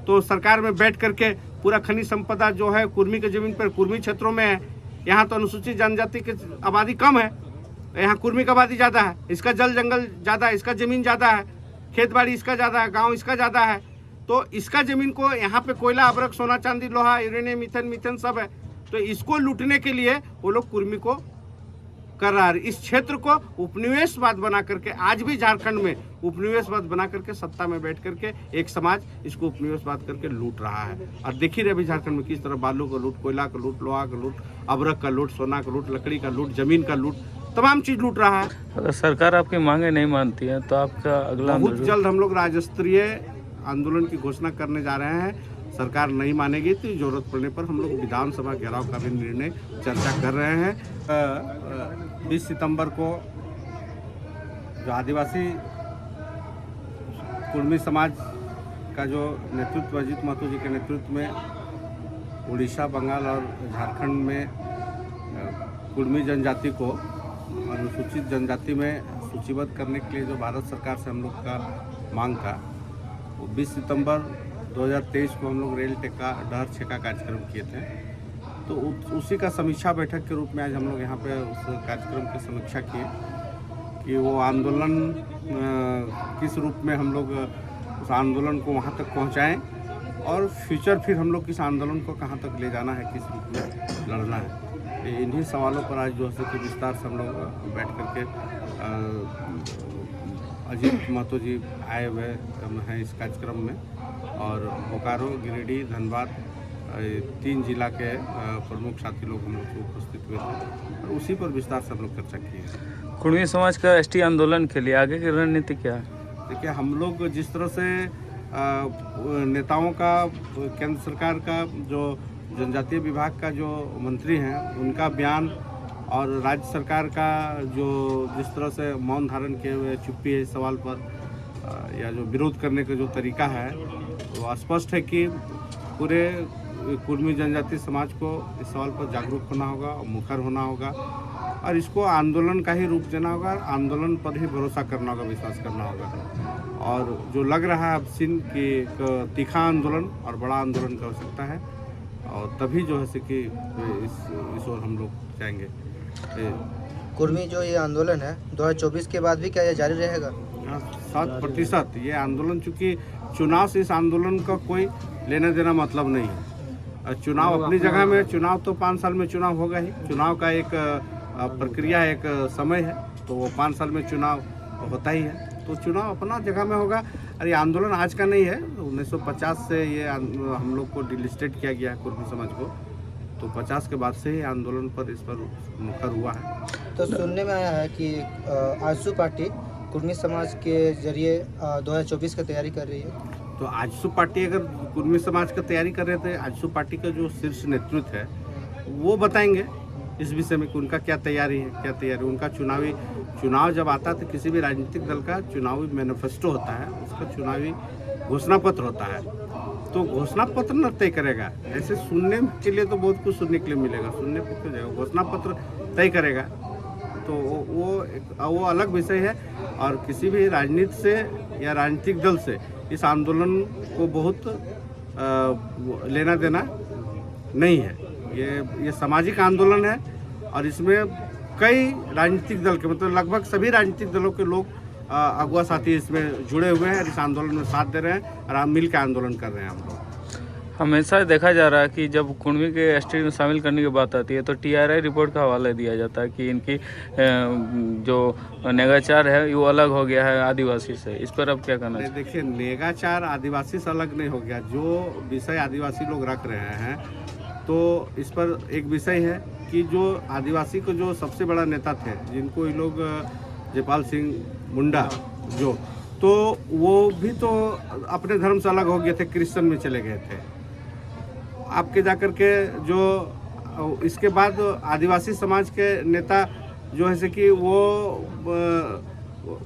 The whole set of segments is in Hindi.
तो सरकार में बैठ करके पूरा खनिज संपदा जो है कुर्मी की जमीन पर, कुर्मी क्षेत्रों में है। यहाँ तो अनुसूचित जनजाति की आबादी कम है, यहाँ कुर्मी की आबादी ज़्यादा है, इसका जल जंगल ज़्यादा है, इसका ज़मीन ज़्यादा है, खेत बाड़ी इसका ज़्यादा है, गांव इसका ज़्यादा है। तो इसका ज़मीन को यहाँ पे कोयला, अबरक, सोना, चांदी, लोहा, यूरेनियम, मीथेन सब है। तो इसको लूटने के लिए वो लोग कुर्मी को कर रहा है। इस क्षेत्र को उपनिवेशवाद बना करके, आज भी झारखंड में उपनिवेशवाद बना करके सत्ता में बैठ करके एक समाज इसको उपनिवेशवाद करके लूट रहा है। और देख ही रहे अभी झारखंड में किस तरह बालू का लूट, कोयला का लूट, लोहा का लूट, अबरक का लूट, सोना का लूट, लकड़ी का लूट, जमीन का लूट, तमाम चीज लूट रहा है। अगर सरकार आपकी मांगे नहीं मानती है तो आपका अगला बहुत जल्द हम लोग राज्य स्तरीय आंदोलन की घोषणा करने जा रहे हैं। सरकार नहीं मानेगी तो जरूरत पड़ने पर हम लोग विधानसभा घेराव का भी निर्णय चर्चा कर रहे हैं। 20 सितंबर को जो आदिवासी कुर्मी समाज का जो नेतृत्व अजीत महतो जी के नेतृत्व में उड़ीसा, बंगाल और झारखंड में कुर्मी जनजाति को अनुसूचित जनजाति में सूचीबद्ध करने के लिए जो भारत सरकार से हम लोग का मांग था, वो 20 सितंबर 2023 को हम लोग रेल टेका डहर छेका कार्यक्रम किए थे। तो उसी का समीक्षा बैठक के रूप में आज हम लोग यहाँ पे उस कार्यक्रम की समीक्षा किए कि वो आंदोलन किस रूप में हम लोग उस आंदोलन को वहाँ तक पहुँचाएं और फ्यूचर फिर हम लोग किस आंदोलन को कहाँ तक ले जाना है, किस रूप में लड़ना है। इन्हीं सवालों पर आज जो है कि विस्तार से हम लोग बैठ करके अजीत महतो जी आए हुए हैं इस कार्यक्रम में, और बोकारो, गिरिडीह, धनबाद 3 जिला के प्रमुख साथी लोग हम लोग उपस्थित हुए थे और उसी पर विस्तार से हम लोग चर्चा की है। कुर्मी समाज का एसटी आंदोलन के लिए आगे की रणनीति क्या है? देखिए, हम लोग जिस तरह से नेताओं का, केंद्र सरकार का जो जनजातीय विभाग का जो मंत्री हैं उनका बयान और राज्य सरकार का जो जिस तरह से मौन धारण किए हुए चुप्पी है इस सवाल पर या जो विरोध करने का जो तरीका है वो स्पष्ट है कि पूरे कुर्मी जनजाति समाज को इस सवाल पर जागरूक होना होगा और मुखर होना होगा और इसको आंदोलन का ही रूप देना होगा, आंदोलन पर ही भरोसा करना होगा, विश्वास करना होगा। और जो लग रहा है अब सीन कि एक तीखा आंदोलन और बड़ा आंदोलन की आवश्यकता है और तभी जो है कि इस ओर हम लोग जाएंगे। कुर्मी जो ये आंदोलन है 2024 के बाद भी क्या ये जारी रहेगा? 100% ये आंदोलन, चूँकि चुनाव से इस आंदोलन का कोई लेना देना मतलब नहीं है। चुनाव अपनी जगह में, चुनाव तो 5 साल में चुनाव होगा ही, चुनाव का एक प्रक्रिया, एक समय है, तो वो 5 साल में चुनाव होता ही है, तो चुनाव अपना जगह में होगा। और ये आंदोलन आज का नहीं है, 1950 से ये हम लोग को डिलिस्टेड किया गया है कुर्मी समाज को, तो 50 के बाद से ही आंदोलन पर इस पर मुखर हुआ है। तो सुनने में आया है कि आजसू पार्टी कुर्मी समाज के जरिए 2024 की तैयारी कर रही है। तो आजसू पार्टी अगर कुर्मी समाज की तैयारी कर रहे थे, आजसू पार्टी का जो शीर्ष नेतृत्व है वो बताएंगे इस विषय में कि उनका क्या तैयारी है, क्या तैयारी। उनका चुनाव जब आता है तो किसी भी राजनीतिक दल का चुनावी मैनिफेस्टो होता है, उसका चुनावी घोषणा पत्र होता है, तो घोषणा पत्र न तय करेगा। ऐसे सुनने के लिए तो बहुत कुछ सुनने के लिए मिलेगा, सुनने पर क्यों जाएगा, घोषणा पत्र तय करेगा, तो वो अलग विषय है। और किसी भी राजनीति से या राजनीतिक दल से इस आंदोलन को बहुत लेना देना नहीं है। ये सामाजिक आंदोलन है और इसमें कई राजनीतिक दल के, मतलब लगभग सभी राजनीतिक दलों के लोग अगुआ साथी इसमें जुड़े हुए हैं, इस आंदोलन में साथ दे रहे हैं और हम मिल के आंदोलन कर रहे हैं। हम लोग हमेशा देखा जा रहा है कि जब कुर्मी के एसटी में शामिल करने की बात आती है तो TRI रिपोर्ट का हवाला दिया जाता है कि इनकी जो नेगाचार है वो अलग हो गया है आदिवासी से। इस पर अब क्या कहना है? देखिए, नेगाचार आदिवासी से अलग नहीं हो गया। जो विषय आदिवासी लोग रख रहे हैं तो इस पर एक विषय है कि जो आदिवासी को जो सबसे बड़ा नेता थे, जिनको ये लोग जयपाल सिंह मुंडा जो, तो वो भी तो अपने धर्म से अलग हो गए थे, क्रिश्चियन में चले गए थे। आपके जाकर के जो इसके बाद आदिवासी समाज के नेता जो है कि वो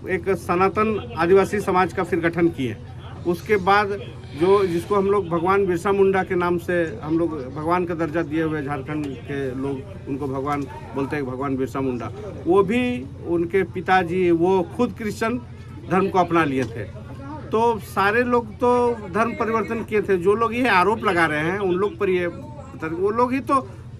एक सनातन आदिवासी समाज का फिर गठन किए। उसके बाद जो जिसको हम लोग भगवान बिरसा मुंडा के नाम से हम लोग भगवान का दर्जा दिए हुए झारखंड के लोग, उनको भगवान बोलते हैं, भगवान बिरसा मुंडा, वो भी उनके पिताजी वो खुद क्रिश्चियन धर्म को अपना लिए थे। तो सारे लोग तो धर्म परिवर्तन किए थे। जो लोग ये आरोप लगा रहे हैं उन लोग पर ये वो लोग ही तो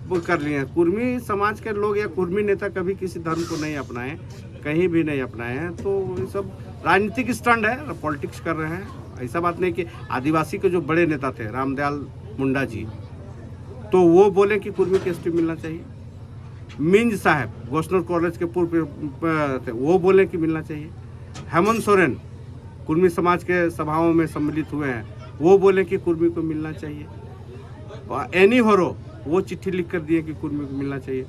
वो कर लिए हैं। कुर्मी समाज के लोग या कुर्मी नेता कभी किसी धर्म को नहीं अपनाए, कहीं भी नहीं अपनाए हैं। तो ये सब राजनीतिक स्टंट है, पॉलिटिक्स कर रहे हैं। ऐसा बात नहीं कि आदिवासी के जो बड़े नेता थे रामदयाल मुंडा जी, तो वो बोले कि कुर्मी को एसटी मिलना चाहिए। मिंज साहब गोस्नर कॉलेज के पूर्व थे, वो बोले कि मिलना चाहिए। हेमंत सोरेन कुर्मी समाज के सभाओं में सम्मिलित हुए हैं, वो बोले कि कुर्मी को मिलना चाहिए। एनी होरो वो चिट्ठी लिख कर दिए कि कुर्मी को मिलना चाहिए।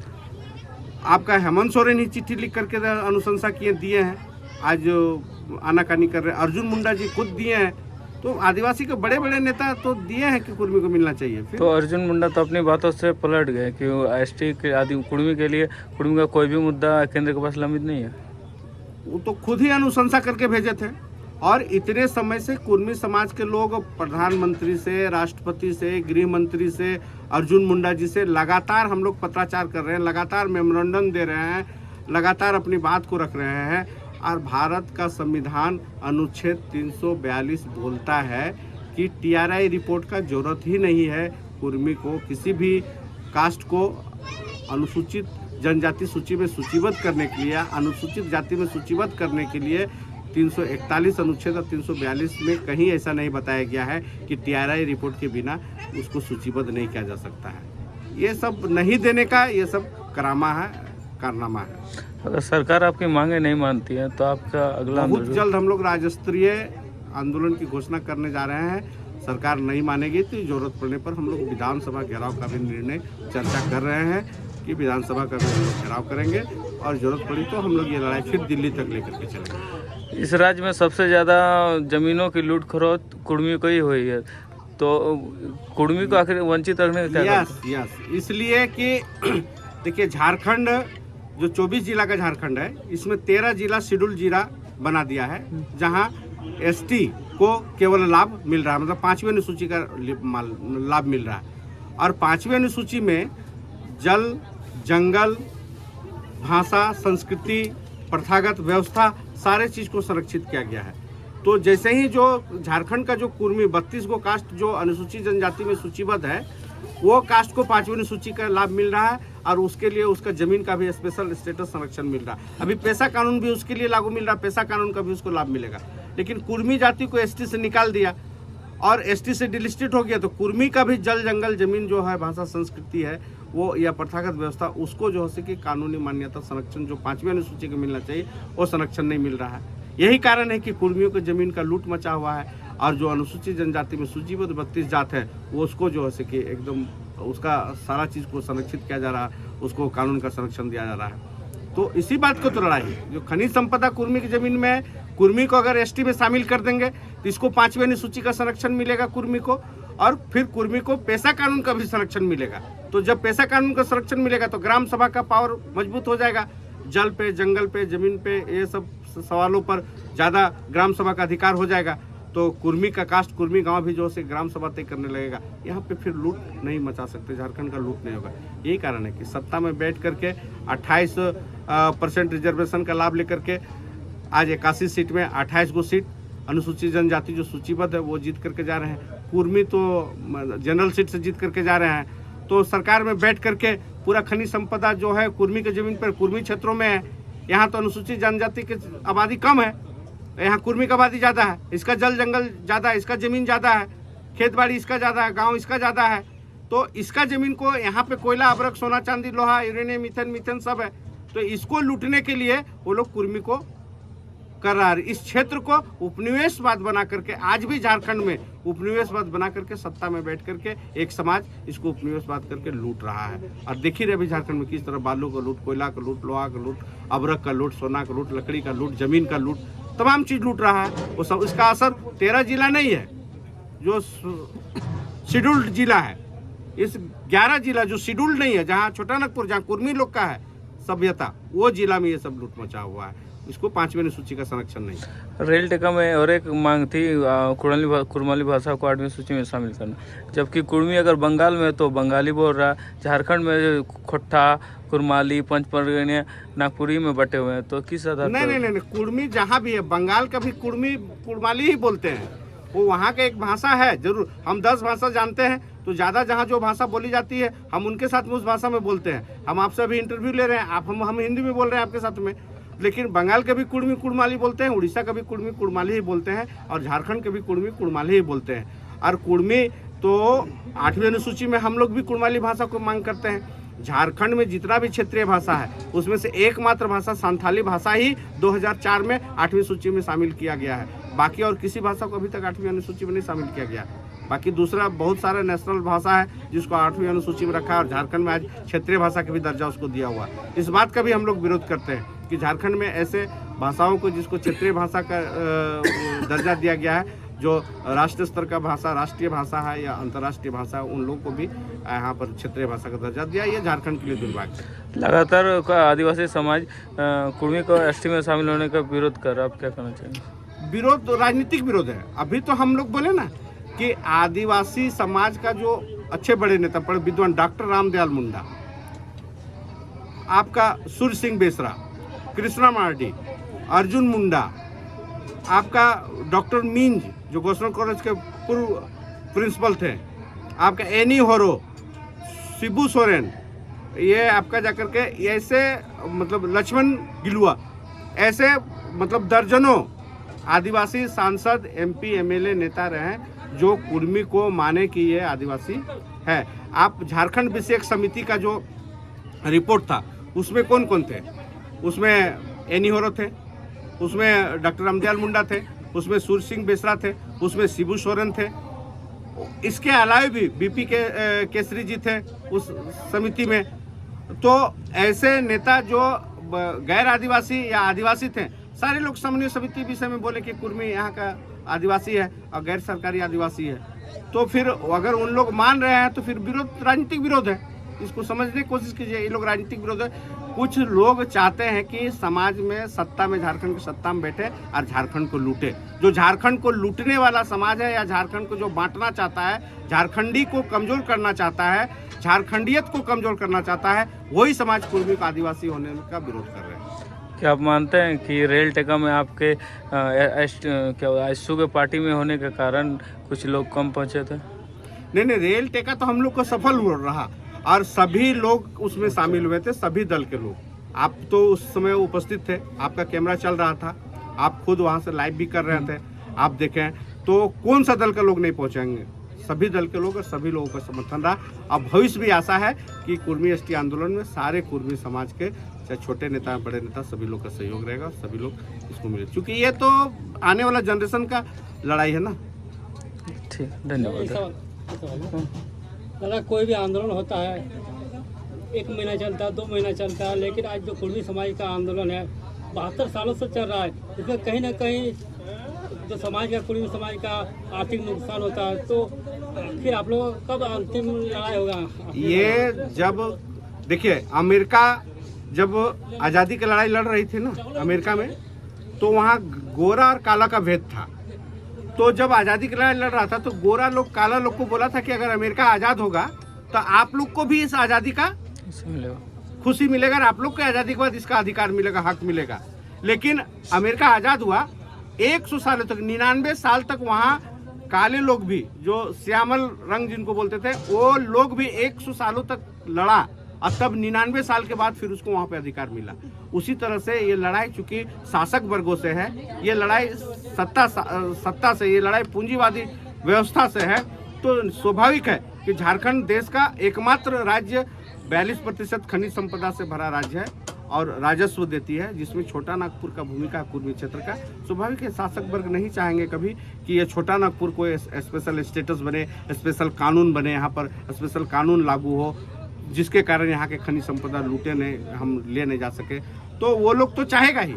आपका हेमंत सोरेन ही चिट्ठी लिख करके अनुशंसा किए दिए हैं, आज आनाकानी कर रहे हैं। अर्जुन मुंडा जी खुद दिए हैं। तो आदिवासी के बड़े बड़े नेता तो दिए हैं कि कुर्मी को मिलना चाहिए। फिर तो अर्जुन मुंडा तो अपनी बातों से पलट गए कि एसटी के आदि कुर्मी के लिए कुर्मी का कोई भी मुद्दा केंद्र के पास लंबित नहीं है। वो तो खुद ही अनुशंसा करके भेजे थे। और इतने समय से कुर्मी समाज के लोग प्रधानमंत्री से, राष्ट्रपति से, गृह मंत्री से, अर्जुन मुंडा जी से लगातार हम लोग पत्राचार कर रहे हैं, लगातार मेमोरेंडम दे रहे हैं, लगातार अपनी बात को रख रहे हैं। और भारत का संविधान अनुच्छेद 342 बोलता है कि टीआरआई रिपोर्ट का जरूरत ही नहीं है। कुर्मी को, किसी भी कास्ट को अनुसूचित जनजाति सूची में सूचीबद्ध करने के लिए, अनुसूचित जाति में सूचीबद्ध करने के लिए 341 अनुच्छेद और 342 में कहीं ऐसा नहीं बताया गया है कि टीआरआई रिपोर्ट के बिना उसको सूचीबद्ध नहीं किया जा सकता है। ये सब नहीं देने का ये सब करामा है, कारनामा है। अगर सरकार आपकी मांगे नहीं मानती है तो आपका अगला बहुत आंदोलन? जल्द हम लोग राज्य स्तरीय आंदोलन की घोषणा करने जा रहे हैं। सरकार नहीं मानेगी तो जरूरत पड़ने पर हम लोग विधानसभा घेराव का भी निर्णय चर्चा कर रहे हैं कि विधानसभा का भी हम लोग घेराव करेंगे और जरूरत पड़ी तो हम लोग ये लड़ाई फिर दिल्ली तक लेकर के चलेंगे। इस राज्य में सबसे ज़्यादा जमीनों की लूट खरोच कुर्मी को ही हुई है, तो कुर्मी को आखिर वंचित रखने का क्या यस इसलिए कि देखिए, झारखंड जो 24 जिला का झारखंड है, इसमें 13 जिला शेड्यूल जिला बना दिया है, जहां एसटी को केवल लाभ मिल रहा है, मतलब 5वीं अनुसूची का लाभ मिल रहा है। और 5वीं अनुसूची में जल, जंगल, भाषा, संस्कृति, प्रथागत व्यवस्था, सारे चीज़ को संरक्षित किया गया है। तो जैसे ही जो झारखंड का जो कुर्मी 32 गो कास्ट जो अनुसूचित जनजाति में सूचीबद्ध है, वो कास्ट को 5वीं अनुसूची का लाभ मिल रहा है और उसके लिए उसका जमीन का भी स्पेशल स्टेटस संरक्षण मिल रहा है। अभी पेशा कानून भी उसके लिए लागू मिल रहा है, पेशा कानून का भी उसको लाभ मिलेगा। लेकिन कुर्मी जाति को एसटी से निकाल दिया और एसटी से डिलिस्टेड हो गया, तो कुर्मी का भी जल, जंगल, जमीन जो है, भाषा, संस्कृति है वो, या प्रथागत व्यवस्था, उसको जो है कि कानूनी मान्यता संरक्षण जो 5वीं अनुसूची को मिलना चाहिए वो संरक्षण नहीं मिल रहा है। यही कारण है कि कुर्मियों को जमीन का लूट मचा हुआ है। और जो अनुसूचित जनजाति में सूचीबद्ध 32 जात है, वो उसको जो है कि एकदम उसका सारा चीज़ को संरक्षित किया जा रहा है, उसको कानून का संरक्षण दिया जा रहा है। तो इसी बात को तो लड़ाई है। जो खनिज संपदा कुर्मी की जमीन में है, कुर्मी को अगर एसटी में शामिल कर देंगे तो इसको 5वीं अनुसूची का संरक्षण मिलेगा कुर्मी को, और फिर कुर्मी को पेशा कानून का भी संरक्षण मिलेगा। तो जब पेशा कानून का संरक्षण मिलेगा तो ग्राम सभा का पावर मजबूत हो जाएगा। जल पे, जंगल पे, जमीन पे, ये सब सवालों पर ज़्यादा ग्राम सभा का अधिकार हो जाएगा। तो कुर्मी का कास्ट, कुर्मी गांव भी जो है ग्राम सभा तय करने लगेगा। यहाँ पे फिर लूट नहीं मचा सकते, झारखंड का लूट नहीं होगा। यही कारण है कि सत्ता में बैठ करके 28% रिजर्वेशन का लाभ लेकर के आज 81 सीट में 28 गो सीट अनुसूचित जनजाति जो सूचीबद्ध है वो जीत करके जा रहे हैं। कुर्मी तो जनरल सीट से जीत करके जा रहे हैं। तो सरकार में बैठ करके पूरा खनिज संपदा जो है कुर्मी के जमीन पर, कुर्मी क्षेत्रों में है। यहाँ तो अनुसूचित जनजाति की आबादी कम है, यहाँ कुर्मी की आबादी ज़्यादा है। इसका जल जंगल ज़्यादा है, इसका ज़मीन ज़्यादा है, खेत बाड़ी इसका ज़्यादा है, गांव इसका ज़्यादा है। तो इसका ज़मीन को यहाँ पे कोयला, अबरक, सोना, चांदी, लोहा, यूरेनियम, मीथेन सब है। तो इसको लूटने के लिए वो लोग कुर्मी को कर रहा है। इस क्षेत्र को उपनिवेशवाद बना करके, आज भी झारखंड में उपनिवेशवाद बना करके सत्ता में बैठ करके एक समाज इसको उपनिवेशवाद करके लूट रहा है। और देखिए रहे अभी झारखंड में किस तरह बालू का लूट, कोयला का लूट, लोहा का लूट, अबरक का लूट, सोना का लूट, लकड़ी का लूट, जमीन का लूट, तमाम चीज़ लूट रहा है। वो सब, इसका असर 13 जिला नहीं है जो शेड्यूल्ड जिला है, इस 11 जिला जो शेड्यूल्ड नहीं है, जहाँ छोटा नागपुर, जहाँ कुर्मी लोग का है सभ्यता, वो जिला में ये सब लूट मचा हुआ है। इसको 5वीं अनुसूची का संरक्षण नहीं। रेल टेका में और एक मांग थी कुड़माली भाषा को 8वीं सूची में शामिल करना, जबकि कुड़मी अगर बंगाल में तो बंगाली बोल रहा, झारखंड में खोट्टा, कुड़माली, पंचपरगनिया, नागपुरी में बटे हुए हैं, तो किस आधार नहीं पर? नहीं नहीं, कुड़मी जहाँ भी है, बंगाल का भी कुड़माली ही बोलते हैं, वो वहाँ का एक भाषा है। जरूर हम 10 भाषा जानते हैं, तो ज़्यादा जहाँ जो भाषा बोली जाती है हम उनके साथ में उस भाषा में बोलते हैं। हम आपसे अभी इंटरव्यू ले रहे हैं, आप हम हिंदी में बोल रहे हैं आपके साथ में, लेकिन बंगाल के भी कुड़मी कुड़माली बोलते हैं, उड़ीसा का भी कुड़मी कुड़माली ही बोलते हैं, और झारखंड के भी कुड़मी कुड़माली ही बोलते हैं। और कुड़मी तो 8वीं अनुसूची में हम लोग भी कुड़माली भाषा को मांग करते हैं। झारखंड में जितना भी क्षेत्रीय भाषा है उसमें से एकमात्र भाषा संथाली भाषा ही 2004 में 8वीं सूची में शामिल किया गया है। बाकी और किसी भाषा को अभी तक 8वीं अनुसूची में नहीं शामिल किया गया। बाकी दूसरा बहुत सारा नेशनल भाषा है जिसको 8वीं अनुसूची में रखा है, और झारखंड में आज क्षेत्रीय भाषा का भी दर्जा उसको दिया हुआ है। इस बात का भी हम लोग विरोध करते हैं कि झारखंड में ऐसे भाषाओं को जिसको क्षेत्रीय भाषा का दर्जा दिया गया है, जो राष्ट्रीय स्तर का भाषा, राष्ट्रीय भाषा है या अंतर्राष्ट्रीय भाषा है, उन लोगों को भी यहाँ पर क्षेत्रीय भाषा का दर्जा दिया। ये झारखंड के लिए दुर्भाग्य है। लगातार आदिवासी समाज कुड़मी को एसटी में शामिल होने का विरोध कर रहा है, आप क्या कहना चाहेंगे? विरोध राजनीतिक विरोध है। अभी तो हम लोग बोले ना कि आदिवासी समाज का जो अच्छे बड़े नेता, बड़े विद्वान डॉक्टर रामदयाल मुंडा, आपका सूर्य सिंह बेसरा, कृष्णा मार्डी, अर्जुन मुंडा, आपका डॉक्टर मिंज जो गोस्वामी कॉलेज के पूर्व प्रिंसिपल थे, आपका एनी होरो, शिबू सोरेन, ये आपका जाकर के ऐसे मतलब लक्ष्मण गिलुआ, ऐसे मतलब दर्जनों आदिवासी सांसद, MP, MLA नेता रहे जो कुड़मी को माने कि ये आदिवासी है। आप झारखंड विषयक समिति का जो रिपोर्ट था उसमें कौन कौन थे? उसमें एनी होरो थे, उसमें डॉक्टर रामदयाल मुंडा थे, उसमें सूर्य सिंह बेसरा थे, उसमें शिबू सोरेन थे। इसके अलावा भी BP केसरी जी थे उस समिति में। तो ऐसे नेता जो गैर आदिवासी या आदिवासी थे, सारे लोग समन्वय समिति विषय में बोले कि कुड़मी यहाँ का आदिवासी है और गैर सरकारी आदिवासी है। तो फिर अगर उन लोग मान रहे हैं तो फिर विरोध राजनीतिक विरोध है। इसको समझने की कोशिश कीजिए, ये लोग राजनीतिक विरोध है। कुछ लोग चाहते हैं कि समाज में सत्ता में, झारखंड की सत्ता में बैठे और झारखंड को लूटे। जो झारखंड को लूटने वाला समाज है या झारखंड को जो बांटना चाहता है, झारखंडी को कमजोर करना चाहता है, झारखंडियत को कमजोर करना चाहता है, वही समाज कुड़मी को आदिवासी होने का विरोध कर रहे हैं। क्या आप मानते हैं कि रेल टेका में आपके एसयू के पार्टी में होने के कारण कुछ लोग कम पहुंचे थे? नहीं, रेल टेका तो हम लोग को सफल हो रहा और सभी लोग उसमें शामिल हुए थे, सभी दल के लोग। आप तो उस समय उपस्थित थे, आपका कैमरा चल रहा था, आप खुद वहाँ से लाइव भी कर रहे थे, आप देखें तो कौन सा दल के लोग नहीं पहुँचेंगे? सभी दल के लोग और सभी लोगों का समर्थन रहा। अब भविष्य भी आशा है कि कुड़मी ST आंदोलन में सारे कुड़मी समाज के, चाहे छोटे नेता बड़े नेता, सभी लोग का सहयोग रहेगा, सभी लोग इसको मिले, क्योंकि ये तो आने वाला जनरेशन का लड़ाई है ना। ठीक, धन्यवाद। दादा, कोई भी आंदोलन होता है 1 महीना चलता है, 2 महीना चलता है, लेकिन आज जो कुड़मी समाज का आंदोलन है 72 सालों से चल रहा है। इसमें कहीं ना कहीं जो समाज का, कुड़मी समाज का आर्थिक नुकसान होता है। तो फिर आप लोग कब अंतिम लड़ाई होगा? ये जब देखिए, अमेरिका जब आज़ादी की लड़ाई लड़ रही थी ना अमेरिका में, तो वहाँ गोरा और काला का भेद था। तो जब आज़ादी की लड़ाई लड़ रहा था तो गोरा लोग काला लोग को बोला था कि अगर अमेरिका आज़ाद होगा तो आप लोग को भी इस आज़ादी का खुशी मिलेगा, और आप लोग को आज़ादी के बाद इसका अधिकार मिलेगा, हक मिलेगा। लेकिन अमेरिका आज़ाद हुआ 100 सालों तक, 99 साल तक वहाँ काले लोग भी, जो श्यामल रंग जिनको बोलते थे, वो लोग भी 100 सालों तक लड़ा, और तब 99 साल के बाद फिर उसको वहाँ पे अधिकार मिला। उसी तरह से ये लड़ाई चूंकि शासक वर्गों से है, ये लड़ाई सत्ता से, ये लड़ाई पूंजीवादी व्यवस्था से है, तो स्वाभाविक है कि झारखंड देश का एकमात्र राज्य 42% खनिज संपदा से भरा राज्य है और राजस्व देती है, जिसमें छोटा नागपुर का भूमिका कुड़मी क्षेत्र का। स्वाभाविक है शासक वर्ग नहीं चाहेंगे कभी कि ये छोटा नागपुर को स्पेशल स्टेटस बने, स्पेशल कानून बने, यहाँ पर स्पेशल कानून लागू हो, जिसके कारण यहाँ के खनिज संपदा लूटे नहीं, हम ले नहीं जा सके। तो वो लोग तो चाहेगा ही,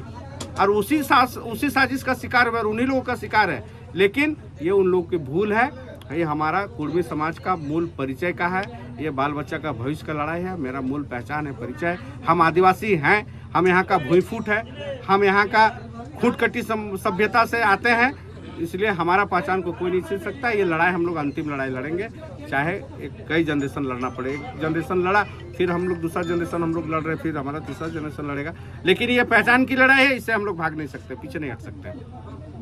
और उसी साजिश का शिकार है, उन्हीं लोगों का शिकार है। लेकिन ये उन लोगों की भूल है। ये हमारा कुड़मी समाज का मूल परिचय का है, ये बाल बच्चा का भविष्य का लड़ाई है। मेरा मूल पहचान है, परिचय है। हम आदिवासी हैं, हम यहाँ का भूमिफूट है, हम यहाँ का खूंटकटी सभ्यता से आते हैं, इसलिए हमारा पहचान को कोई नहीं छीन सकता। ये लड़ाई हम लोग अंतिम लड़ाई लड़ेंगे, चाहे कई जनरेशन लड़ना पड़े। एक जनरेशन लड़ा, फिर हम लोग दूसरा जनरेशन हम लोग लड़ रहे, फिर हमारा तीसरा जनरेशन लड़ेगा, लेकिन ये पहचान की लड़ाई है, इससे हम लोग भाग नहीं सकते, पीछे नहीं हट सकते।